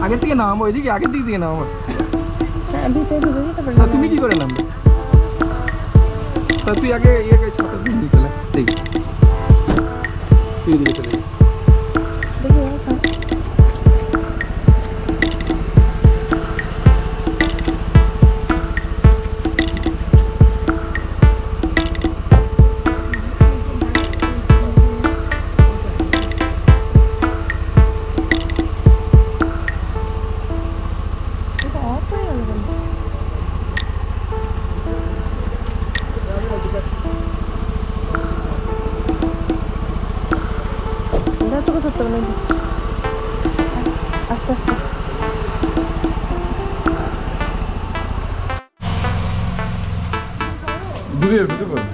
আগের থেকে নামাবো, ওইদিকে আগের দিক থেকে নামাবো। হ্যাঁ ভিতরে ঢুকে যেতে পারি। তা তুমি কি করে নামবে? তা তুই আগে ইয়েকে ছাতার দিকে নিয়ে চলে দেখি, তুই দিকে চলে যা। দেখি আসো। এটা অফ হয়ে গেল কেন? এটা তোকে ধরতে হবে নাকি? আস্তে আস্তে। ঢুকে ঢুকে পড়।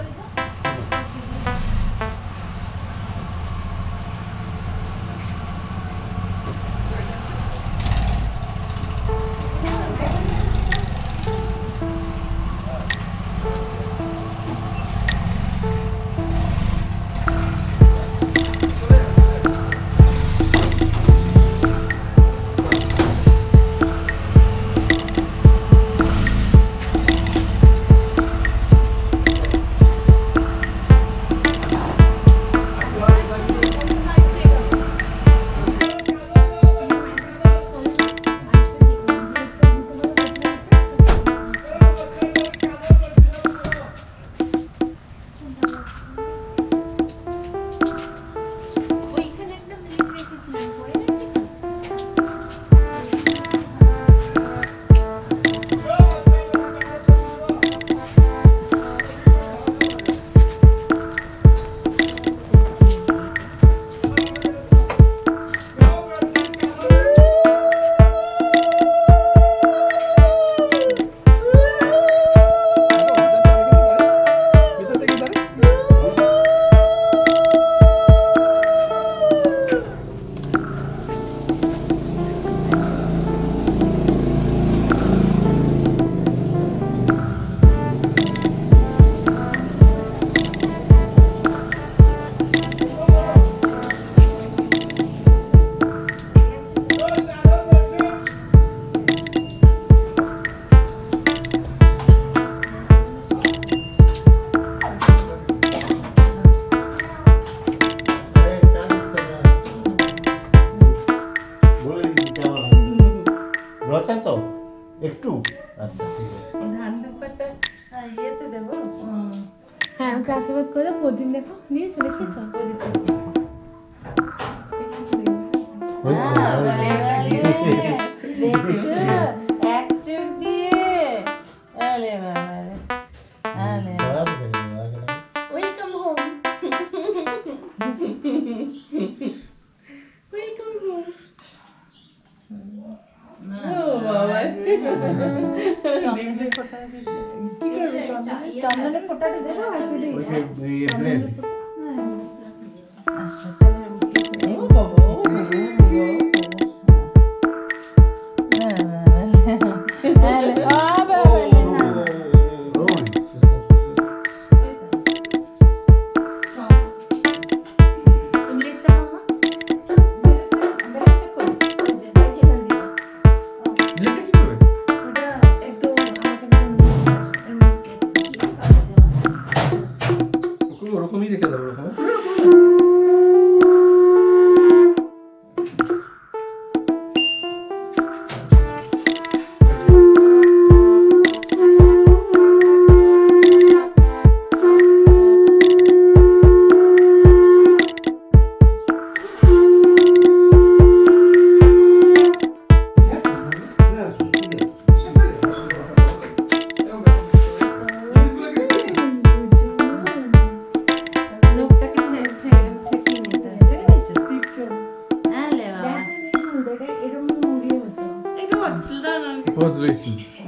হ্যাঁ আমাকে আশীর্বাদ করে প্রদীপ দেখো দিয়েছো, দেখেছো? Welcome home. Welcome home. চন্দনের ফোঁটাটা দেবো ওরকমই রেখে দেবো, ওরকম। Congratulations.